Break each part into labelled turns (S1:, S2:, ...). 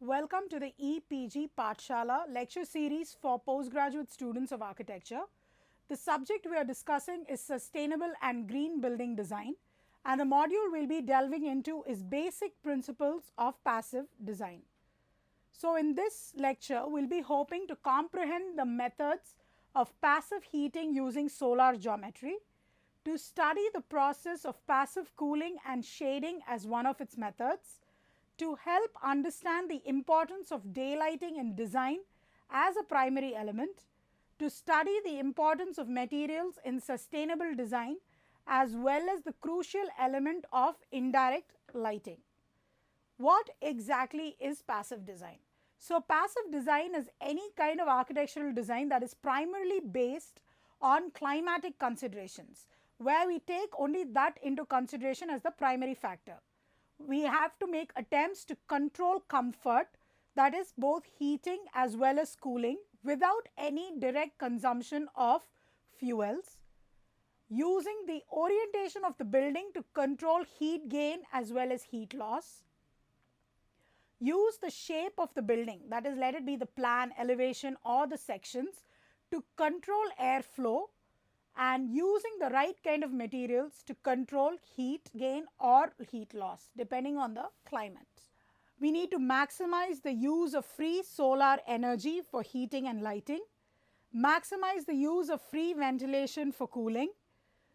S1: Welcome to the EPG Pathshala lecture series for postgraduate students of architecture. The subject we are discussing is sustainable and green building design, and the module we'll be delving into is basic principles of passive design. So in this lecture, we'll be hoping to comprehend the methods of passive heating using solar geometry, to study the process of passive cooling and shading as one of its methods, to help understand the importance of daylighting in design as a primary element, to study the importance of materials in sustainable design as well as the crucial element of indirect lighting. What exactly is passive design? So, passive design is any kind of architectural design that is primarily based on climatic considerations, where we take only that into consideration as the primary factor. We have to make attempts to control comfort, that is both heating as well as cooling, without any direct consumption of fuels, using the orientation of the building to control heat gain as well as heat loss, use the shape of the building, that is, let it be the plan, elevation or the sections, to control airflow, and using the right kind of materials to control heat gain or heat loss depending on the climate. We need to maximize the use of free solar energy for heating and lighting, maximize the use of free ventilation for cooling,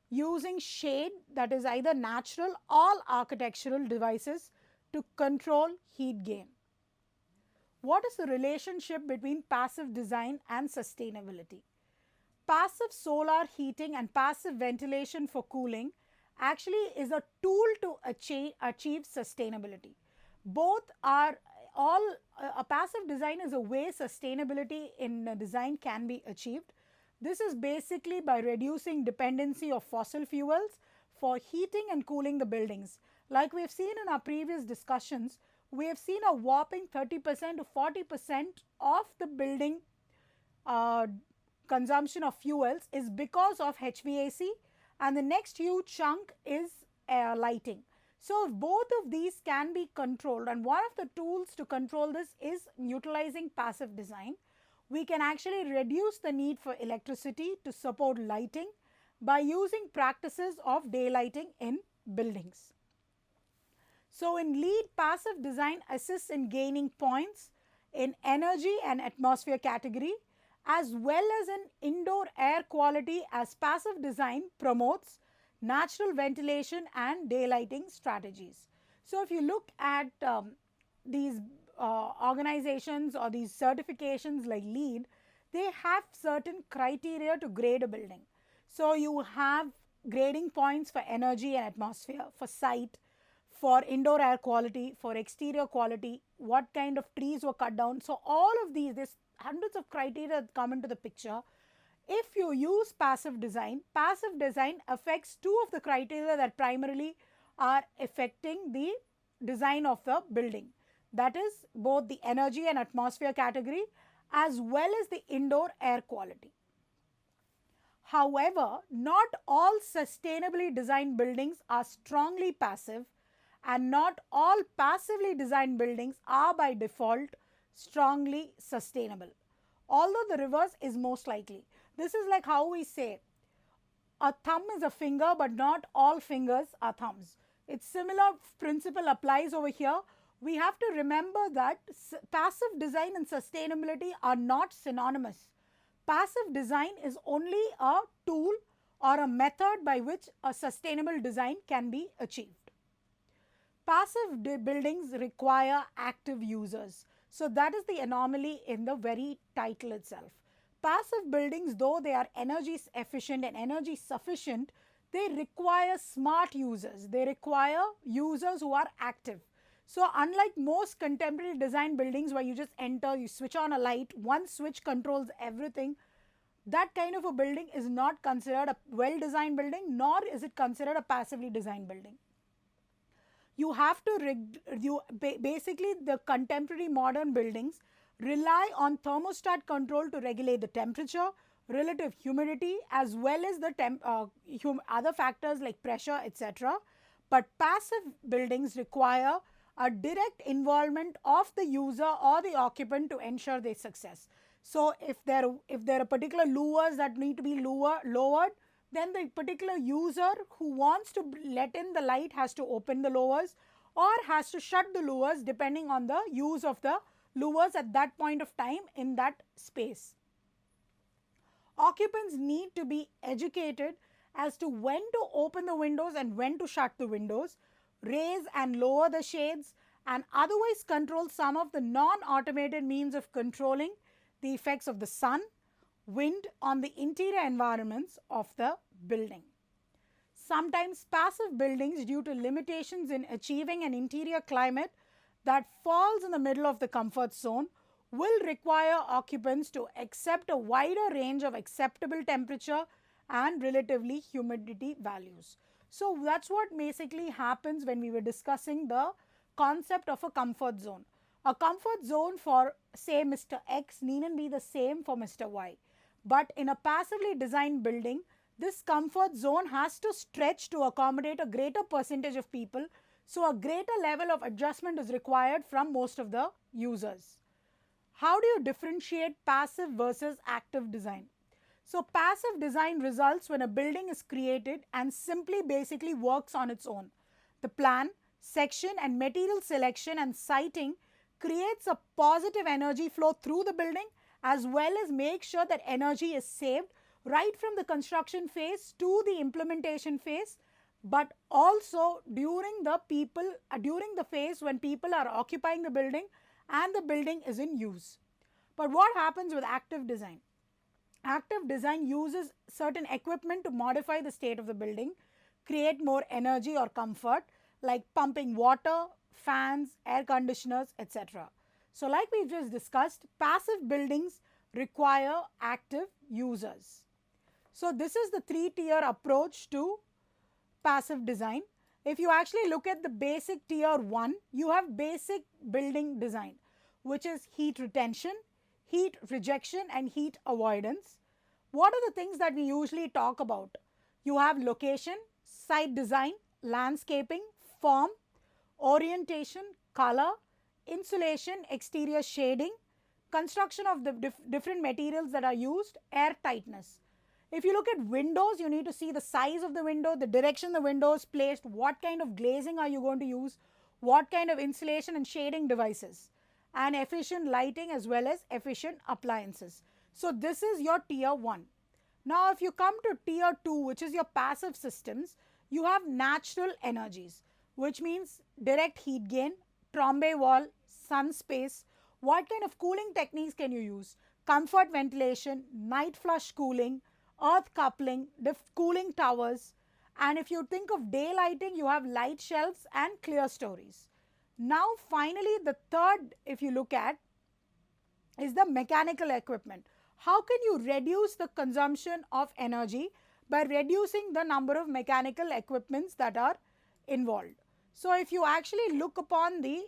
S1: using shade, that is either natural or architectural devices, to control heat gain. What is the relationship between passive design and sustainability? Passive solar heating and passive ventilation for cooling actually is a tool to achieve sustainability. Both are a passive design is a way sustainability in design can be achieved. This is basically by reducing dependency of fossil fuels for heating and cooling the buildings. Like we have seen in our previous discussions, we have seen a whopping 30% to 40% of the building consumption of fuels is because of HVAC, and the next huge chunk is lighting. So, if both of these can be controlled, and one of the tools to control this is utilizing passive design, we can actually reduce the need for electricity to support lighting by using practices of daylighting in buildings. So, in LEED, passive design assists in gaining points in energy and atmosphere category, as well as in indoor air quality, as passive design promotes natural ventilation and daylighting strategies. So, if you look at these organizations or these certifications like LEED, they have certain criteria to grade a building. So, you have grading points for energy and atmosphere, for sight, for indoor air quality, for exterior quality, what kind of trees were cut down. So, all of these, there's hundreds of criteria that come into the picture. If you use passive design affects two of the criteria that primarily are affecting the design of the building. That is both the energy and atmosphere category as well as the indoor air quality. However, not all sustainably designed buildings are strongly passive, and not all passively designed buildings are by default strongly sustainable, although the reverse is most likely. This is like how we say a thumb is a finger, but not all fingers are thumbs. It's similar principle applies over here. We have to remember that passive design and sustainability are not synonymous. Passive design is only a tool or a method by which a sustainable design can be achieved. Passive buildings require active users. So, that is the anomaly in the very title itself. Passive buildings, though they are energy efficient and energy sufficient, they require smart users. They require users who are active. So, unlike most contemporary design buildings where you just enter, you switch on a light, one switch controls everything, that kind of a building is not considered a well-designed building, nor is it considered a passively designed building. You have to, basically the contemporary modern buildings rely on thermostat control to regulate the temperature, relative humidity as well as the other factors like pressure, etc. But passive buildings require a direct involvement of the user or the occupant to ensure their success. So if there are particular levers that need to be lowered, then the particular user who wants to let in the light has to open the levers or has to shut the levers depending on the use of the levers at that point of time in that space. Occupants need to be educated as to when to open the windows and when to shut the windows, raise and lower the shades, and otherwise control some of the non-automated means of controlling the effects of the sun, wind on the interior environments of the building. Sometimes passive buildings, due to limitations in achieving an interior climate that falls in the middle of the comfort zone, will require occupants to accept a wider range of acceptable temperature and relatively humidity values. So that's what basically happens when we were discussing the concept of a comfort zone. A comfort zone for, say, Mr. X needn't be the same for Mr. Y. But in a passively designed building, this comfort zone has to stretch to accommodate a greater percentage of people, so a greater level of adjustment is required from most of the users. How do you differentiate passive versus active design? So passive design results when a building is created and simply basically works on its own. The plan, section and material selection and siting creates a positive energy flow through the building, as well as make sure that energy is saved right from the construction phase to the implementation phase, but also during the phase when people are occupying the building and the building is in use. But what happens with active design? Active design uses certain equipment to modify the state of the building, create more energy or comfort, like pumping water, fans, air conditioners, etc. So like we've just discussed, passive buildings require active users. So this is the three-tier approach to passive design. If you actually look at the basic tier 1, you have basic building design, which is heat retention, heat rejection and heat avoidance. What are the things that we usually talk about? You have location, site design, landscaping, form, orientation, color, insulation, exterior shading, construction of the different materials that are used, air tightness. If you look at windows, you need to see the size of the window, the direction the window is placed, what kind of glazing are you going to use, what kind of insulation and shading devices, and efficient lighting as well as efficient appliances. So this is your tier 1. Now if you come to tier 2, which is your passive systems, you have natural energies, which means direct heat gain, Trombe wall, sun space. What kind of cooling techniques can you use? Comfort ventilation, night flush cooling, earth coupling, cooling towers, and if you think of daylighting, you have light shelves and clear stories. Now finally the third, if you look at, is the mechanical equipment. How can you reduce the consumption of energy by reducing the number of mechanical equipments that are involved? So if you actually look upon the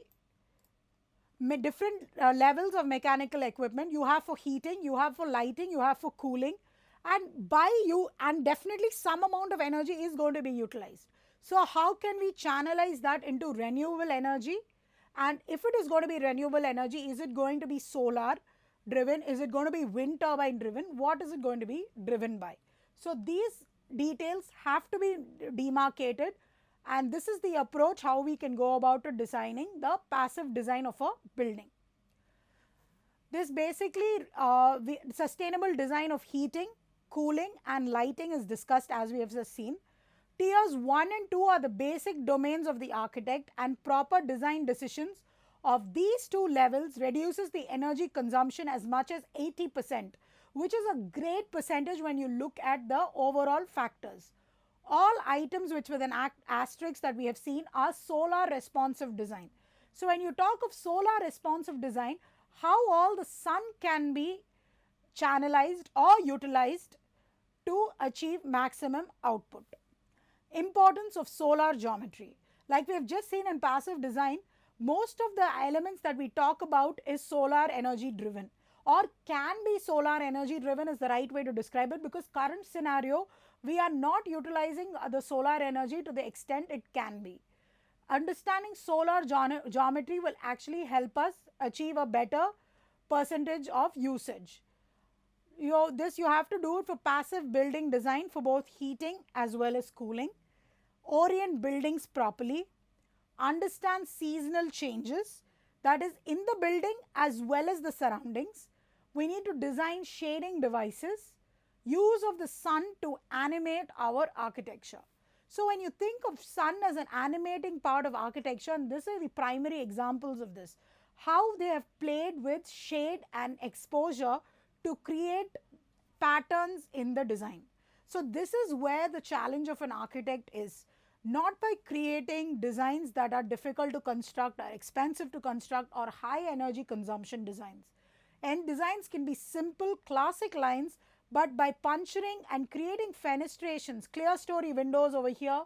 S1: different levels of mechanical equipment, you have for heating, you have for lighting, you have for cooling, and definitely some amount of energy is going to be utilized. So how can we channelize that into renewable energy? And if it is going to be renewable energy, is it going to be solar driven? Is it going to be wind turbine driven? What is it going to be driven by? So these details have to be demarcated, and this is the approach how we can go about to designing the passive design of a building. This basically sustainable design of heating, cooling and lighting is discussed as we have just seen. Tiers 1 and 2 are the basic domains of the architect, and proper design decisions of these two levels reduces the energy consumption as much as 80%, which is a great percentage when you look at the overall factors. All items which with an asterisk that we have seen are solar responsive design. So when you talk of solar responsive design, how all the sun can be channelized or utilized to achieve maximum output. Importance of solar geometry. Like we have just seen in passive design, most of the elements that we talk about is solar energy driven, or can be solar energy driven is the right way to describe it, because current scenario we are not utilizing the solar energy to the extent it can be. understanding solar geometry will actually help us achieve a better percentage of usage. You have to do it for passive building design for both heating as well as cooling. Orient buildings properly, understand seasonal changes, that is in the building as well as the surroundings. We need to design shading devices, use of the sun to animate our architecture. So when you think of sun as an animating part of architecture, and these are the primary examples of this, how they have played with shade and exposure to create patterns in the design. So this is where the challenge of an architect is, not by creating designs that are difficult to construct, or expensive to construct, or high energy consumption designs. And designs can be simple classic lines, but by puncturing and creating fenestrations, clear story windows over here,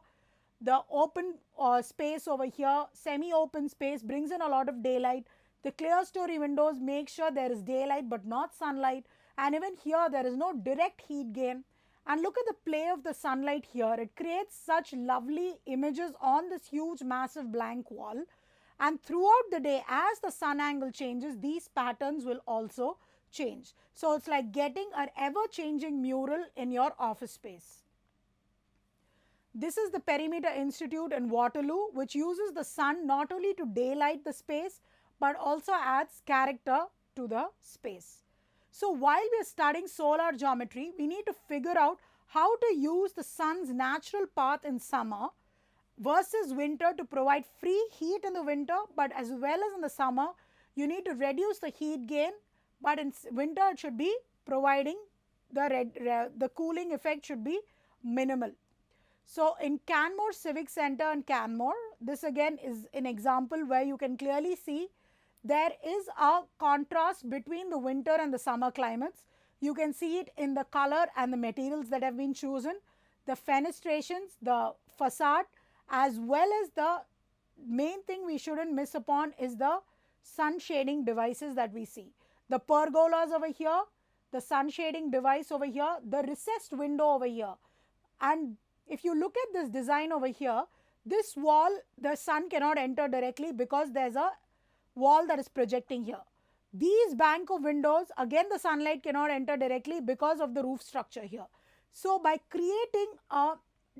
S1: the open space over here, semi-open space brings in a lot of daylight. The clear story windows make sure there is daylight but not sunlight, and even here there is no direct heat gain. And look at the play of the sunlight here. It creates such lovely images on this huge massive blank wall. And throughout the day, as the sun angle changes, these patterns will also change. So it's like getting an ever-changing mural in your office space. This is the Perimeter Institute in Waterloo, which uses the sun not only to daylight the space, but also adds character to the space. So while we are studying solar geometry, we need to figure out how to use the sun's natural path in summer versus winter to provide free heat in the winter, but as well as in the summer, you need to reduce the heat gain, but in winter it should be providing the cooling effect should be minimal. So in Canmore Civic Center in Canmore, this again is an example where you can clearly see there is a contrast between the winter and the summer climates. You can see it in the color and the materials that have been chosen, the fenestrations, the facade, as well as the main thing we shouldn't miss upon is the sun shading devices that we see. The pergolas over here, the sun shading device over here, the recessed window over here. And if you look at this design over here, this wall, the sun cannot enter directly because there's a wall that is projecting here. These bank of windows, again the sunlight cannot enter directly because of the roof structure here. So by creating a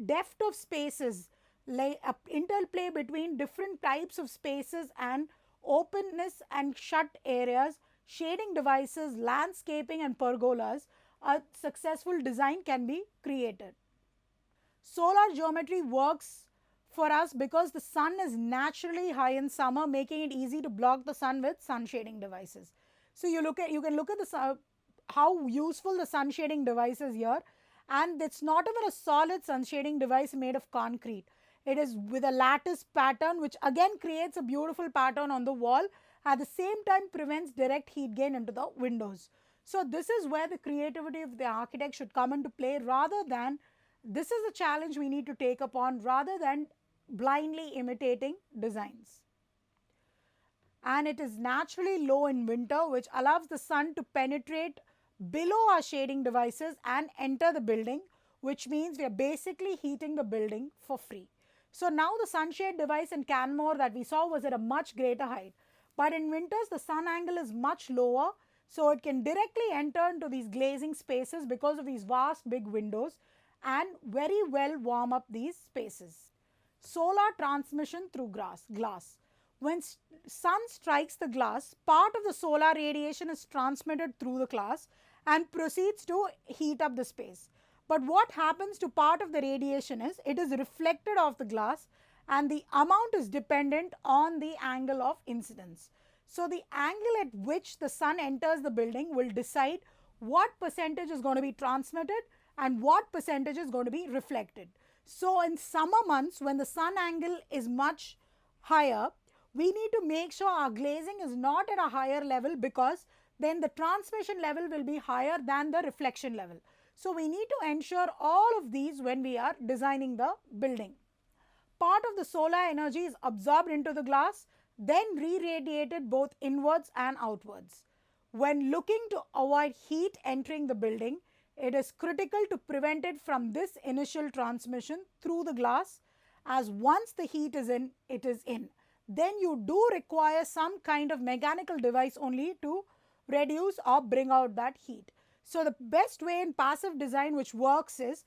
S1: depth of spaces, like an interplay between different types of spaces and openness and shut areas, shading devices, landscaping and pergolas, a successful design can be created. Solar geometry works for us because the sun is naturally high in summer, making it easy to block the sun with sun shading devices. So you can look at the how useful the sun shading device is here, and it's not even a solid sun shading device made of concrete. It is with a lattice pattern, which again creates a beautiful pattern on the wall, at the same time prevents direct heat gain into the windows. So this is where the creativity of the architect should come into play, rather than, this is a challenge we need to take upon rather than blindly imitating designs. And it is naturally low in winter, which allows the sun to penetrate below our shading devices and enter the building, which means we are basically heating the building for free. So now the sunshade device in Canmore that we saw was at a much greater height, but in winters the sun angle is much lower, so it can directly enter into these glazing spaces because of these vast big windows and very well warm up these spaces. Solar transmission through glass. When sun strikes the glass, part of the solar radiation is transmitted through the glass and proceeds to heat up the space. But what happens to part of the radiation is, it is reflected off the glass, and the amount is dependent on the angle of incidence. So the angle at which the sun enters the building will decide what percentage is going to be transmitted and what percentage is going to be reflected. So in summer months, when the sun angle is much higher, we need to make sure our glazing is not at a higher level, because then the transmission level will be higher than the reflection level. So we need to ensure all of these when we are designing the building. Part of the solar energy is absorbed into the glass, then re-radiated both inwards and outwards. When looking to avoid heat entering the building, it is critical to prevent it from this initial transmission through the glass, as once the heat is in, it is in. Then you do require some kind of mechanical device only to reduce or bring out that heat. So the best way in passive design which works is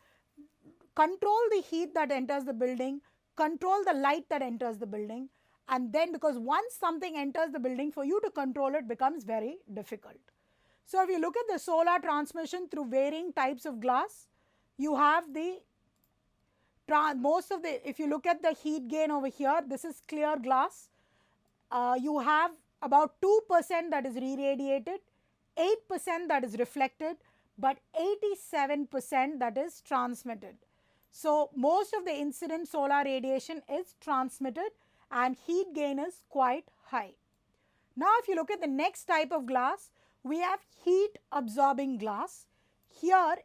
S1: control the heat that enters the building, control the light that enters the building, and then because once something enters the building, for you to control it becomes very difficult. So if you look at the solar transmission through varying types of glass, you have the if you look at the heat gain over here, this is clear glass. You have about 2% that is re-radiated, 8% that is reflected, but 87% that is transmitted. So most of the incident solar radiation is transmitted and heat gain is quite high. Now if you look at the next type of glass, we have heat absorbing glass. Here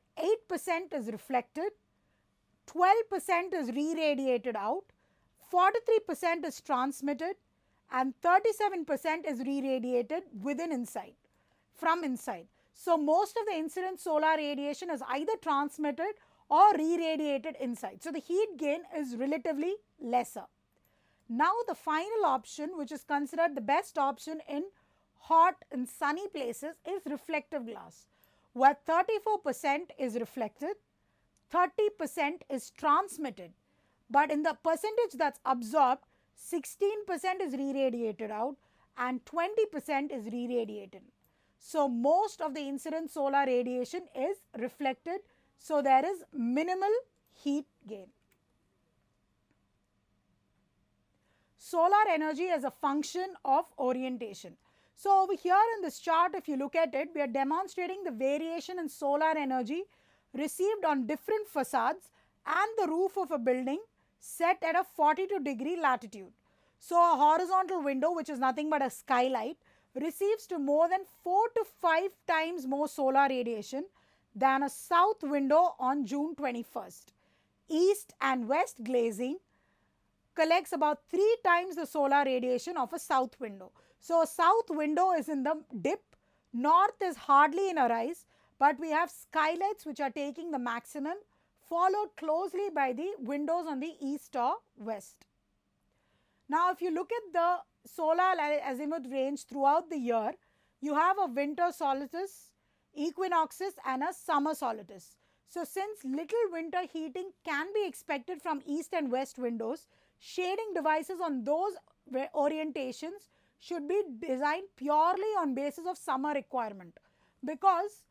S1: 8% is reflected, 12% is re-radiated out, 43% is transmitted, and 37% is re-radiated from inside. So most of the incident solar radiation is either transmitted or re-radiated inside. So the heat gain is relatively lesser. Now the final option, which is considered the best option in hot and sunny places, is reflective glass, where 34% is reflected, 30% is transmitted, but in the percentage that's absorbed, 16% is re-radiated out and 20% is re-radiated. So most of the incident solar radiation is reflected, so there is minimal heat gain. Solar energy as a function of orientation. So over here in this chart, if you look at it, we are demonstrating the variation in solar energy received on different facades and the roof of a building set at a 42-degree latitude. So a horizontal window, which is nothing but a skylight, receives to more than 4 to 5 times more solar radiation than a south window on June 21st. East and west glazing collects about 3 times the solar radiation of a south window. So a south window is in the dip, north is hardly in a rise, but we have skylights which are taking the maximum, followed closely by the windows on the east or west. Now if you look at the solar azimuth range throughout the year, you have a winter solstice, equinoxes and a summer solstice. So since little winter heating can be expected from east and west windows, shading devices on those orientations should be designed purely on basis of summer requirement, because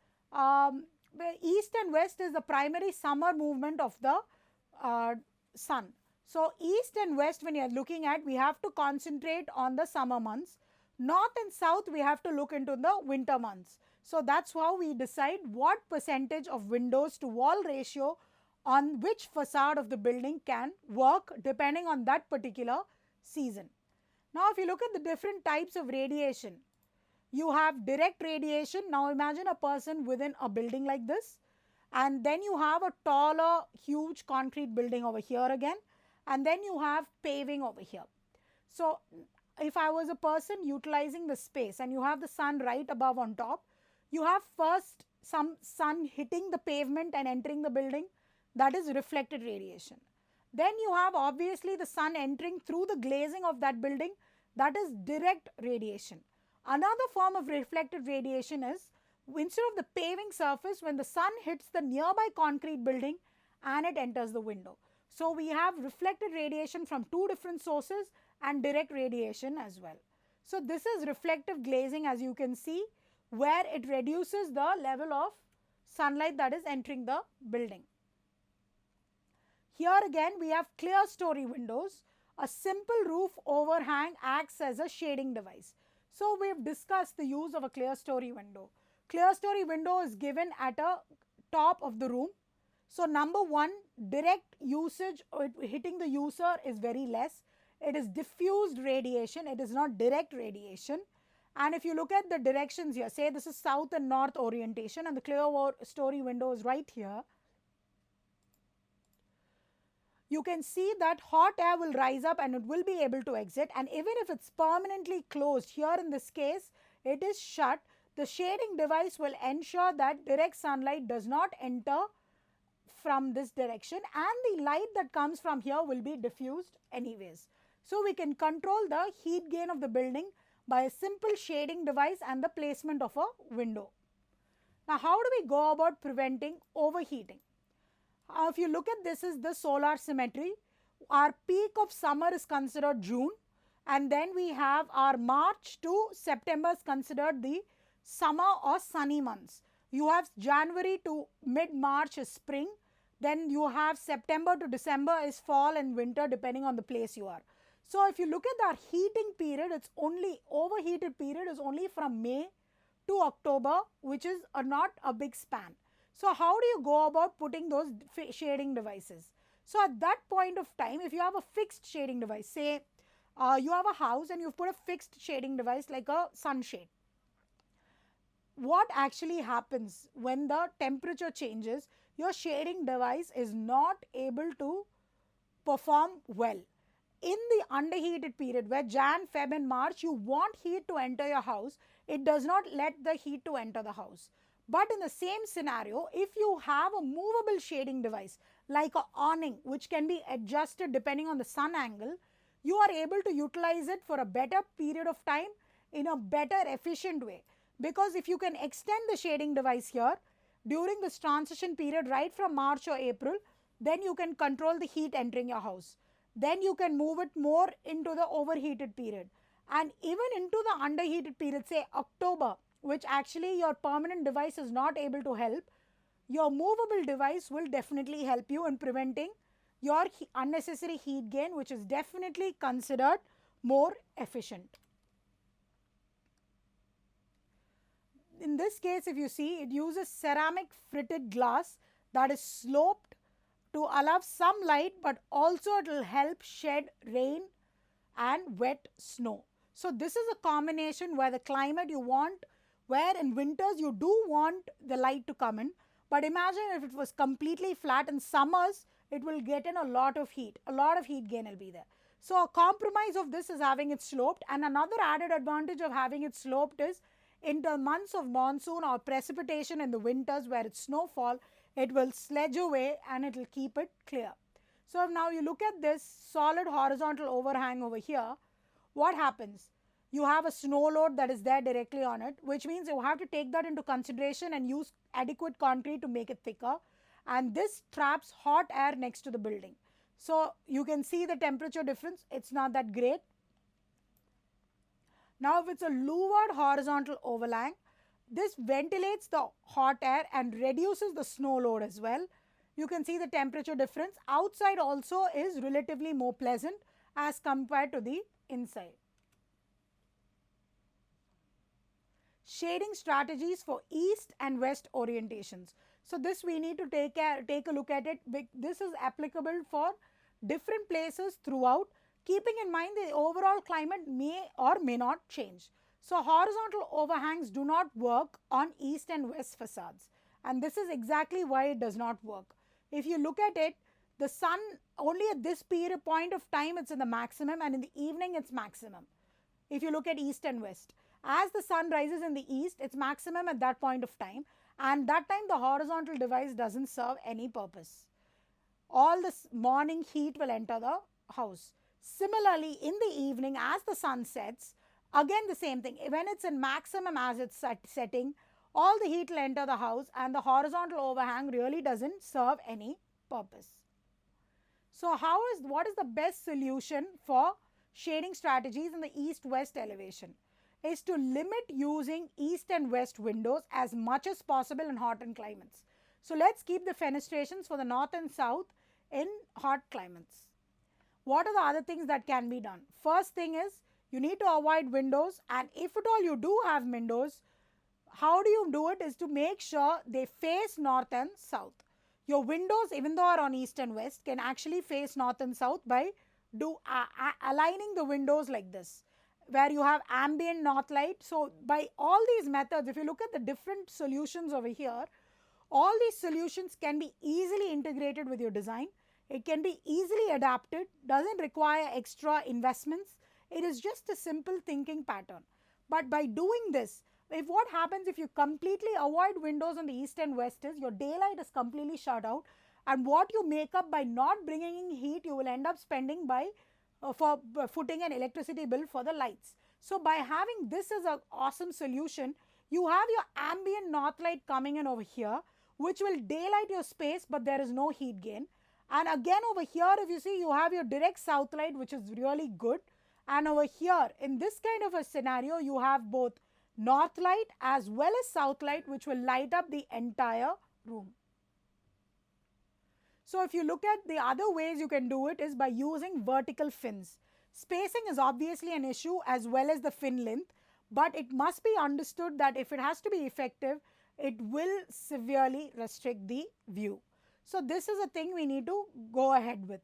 S1: east and west is the primary summer movement of the sun. So east and west, when you are looking at, we have to concentrate on the summer months. North and south, we have to look into the winter months. So that's how we decide what percentage of windows to wall ratio on which facade of the building can work depending on that particular season. Now if you look at the different types of radiation, you have direct radiation. Now imagine a person within a building like this, and then you have a taller, huge concrete building over here again, and then you have paving over here. So if I was a person utilizing the space and you have the sun right above on top, you have first some sun hitting the pavement and entering the building, that is reflected radiation. Then you have obviously the sun entering through the glazing of that building, that is direct radiation. Another form of reflected radiation is instead of the paving surface, when the sun hits the nearby concrete building and it enters the window. So we have reflected radiation from 2 different sources and direct radiation as well. So this is reflective glazing, as you can see, where it reduces the level of sunlight that is entering the building. Here again we have clear story windows. A simple roof overhang acts as a shading device. So we have discussed the use of a clear story window. Clear story window is given at a top of the room. So number one, direct usage hitting the user is very less. It is diffused radiation, it is not direct radiation. And if you look at the directions here, say this is south and north orientation and the clear story window is right here, you can see that hot air will rise up and it will be able to exit, and even if it's permanently closed, here in this case it is shut, the shading device will ensure that direct sunlight does not enter from this direction, and the light that comes from here will be diffused anyways. So we can control the heat gain of the building by a simple shading device and the placement of a window. Now, how do we go about preventing overheating? If you look at this is the solar symmetry. Our peak of summer is considered June, and then we have our March to September is considered the summer or sunny months. You have January to mid-March is spring, then you have September to December is fall and winter depending on the place you are. So if you look at our heating period, it's only overheated period is only from May to October, which is not a big span. So how do you go about putting those shading devices? So at that point of time, if you have a fixed shading device, say you have a house and you've put a fixed shading device like a sunshade. What actually happens when the temperature changes, your shading device is not able to perform well. In the underheated period where Jan, Feb and March, you want heat to enter your house, it does not let the heat to enter the house. But in the same scenario, if you have a movable shading device like an awning which can be adjusted depending on the sun angle, you are able to utilize it for a better period of time in a better efficient way. Because if you can extend the shading device here during this transition period right from March or April, then you can control the heat entering your house. Then you can move it more into the overheated period and even into the underheated period, say October, which actually your permanent device is not able to help. Your movable device will definitely help you in preventing your unnecessary heat gain, which is definitely considered more efficient. In this case, if you see, it uses ceramic fritted glass that is sloped to allow some light, but also it will help shed rain and wet snow. So this is a combination where the climate you want, where in winters you do want the light to come in, but imagine if it was completely flat in summers, it will get in a lot of heat gain will be there. So a compromise of this is having it sloped, and another added advantage of having it sloped is in the months of monsoon or precipitation in the winters where it's snowfall, it will sledge away and it will keep it clear. So now you look at this solid horizontal overhang over here, what happens? You have a snow load that is there directly on it, which means you have to take that into consideration and use adequate concrete to make it thicker, and this traps hot air next to the building. So you can see the temperature difference, it's not that great. Now if it's a louvered horizontal overhang, this ventilates the hot air and reduces the snow load as well. You can see the temperature difference. Outside also is relatively more pleasant as compared to the inside. Shading strategies for east and west orientations. So this we need to take a look at it. This is applicable for different places throughout, keeping in mind the overall climate may or may not change. So horizontal overhangs do not work on east and west facades, and this is exactly why it does not work. If you look at it, the sun only at this period point of time it's in the maximum, and in the evening it's maximum. If you look at east and west, as the sun rises in the east, it's maximum at that point of time, and that time the horizontal device doesn't serve any purpose. All this morning heat will enter the house. Similarly, in the evening as the sun sets, again the same thing. When it's in maximum as it's setting, all the heat will enter the house and the horizontal overhang really doesn't serve any purpose. So what is the best solution for shading strategies in the east-west elevation? Is to limit using east and west windows as much as possible in hot climates. So let's keep the fenestrations for the north and south in hot climates. What are the other things that can be done? First thing is you need to avoid windows, and if at all you do have windows, how do you do it is to make sure they face north and south. Your windows, even though are on east and west, can actually face north and south by aligning the windows like this, where you have ambient north light. So by all these methods, if you look at the different solutions over here, all these solutions can be easily integrated with your design. It can be easily adapted, doesn't require extra investments. It is just a simple thinking pattern. But by doing this, what happens if you completely avoid windows on the east and west is your daylight is completely shut out, and what you make up by not bringing in heat, you will end up spending by for footing an electricity bill for the lights. So by having this as an awesome solution, you have your ambient north light coming in over here, which will daylight your space, but there is no heat gain. And again over here, if you see, you have your direct south light, which is really good. And over here, in this kind of a scenario, you have both north light as well as south light, which will light up the entire room. So if you look at the other ways you can do it is by using vertical fins. Spacing is obviously an issue as well as the fin length, but it must be understood that if it has to be effective, it will severely restrict the view. So this is a thing we need to go ahead with.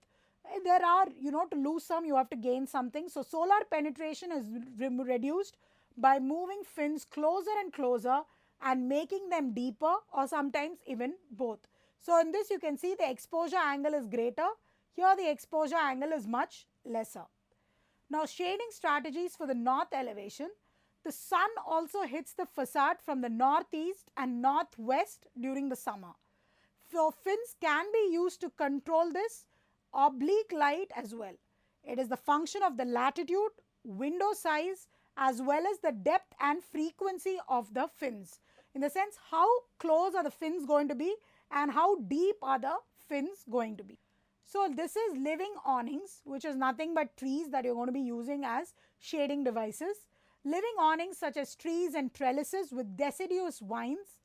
S1: There are, to lose some, you have to gain something. So solar penetration is reduced by moving fins closer and closer and making them deeper, or sometimes even both. So in this you can see the exposure angle is greater. Here the exposure angle is much lesser. Now shading strategies for the north elevation. The sun also hits the facade from the northeast and northwest during the summer. So fins can be used to control this oblique light as well. It is the function of the latitude, window size, as well as the depth and frequency of the fins. In the sense, how close are the fins going to be and how deep are the fins going to be. So this is living awnings, which is nothing but trees that you're going to be using as shading devices. Living awnings such as trees and trellises with deciduous vines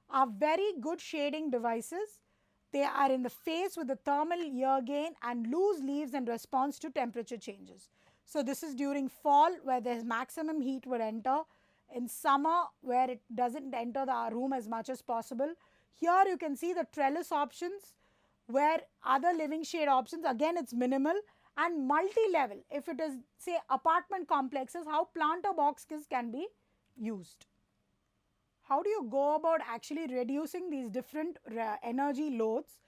S1: are very good shading devices. They are in the phase with the thermal year gain and loose leaves in response to temperature changes. So this is during fall where there's maximum heat would enter, in summer where it doesn't enter the room as much as possible. Here you can see the trellis options where other living shade options, again it's minimal, and multi-level. If it is say apartment complexes, how planter boxes can be used. How do you go about actually reducing these different energy loads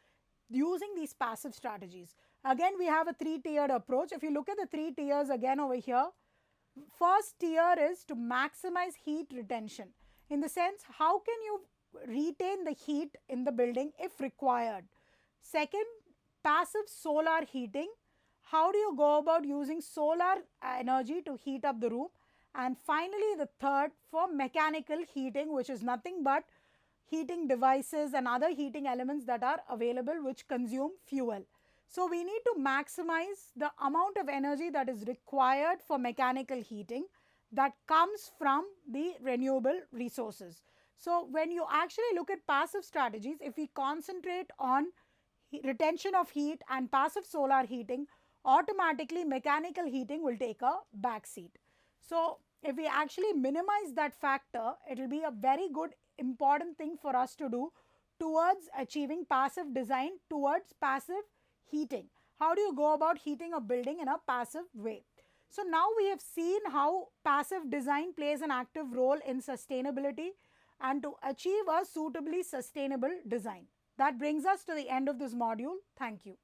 S1: using these passive strategies? Again, we have a three-tiered approach. If you look at the three tiers again over here, first tier is to maximize heat retention. In the sense, how can you retain the heat in the building if required? Second, passive solar heating. How do you go about using solar energy to heat up the room? And finally, the third for mechanical heating, which is nothing but heating devices and other heating elements that are available which consume fuel. So we need to maximize the amount of energy that is required for mechanical heating that comes from the renewable resources. So when you actually look at passive strategies, if we concentrate on retention of heat and passive solar heating, automatically mechanical heating will take a back seat. So if we actually minimize that factor, it will be a very good important thing for us to do towards achieving passive design, towards passive heating. How do you go about heating a building in a passive way? So now we have seen how passive design plays an active role in sustainability and to achieve a suitably sustainable design. That brings us to the end of this module. Thank you.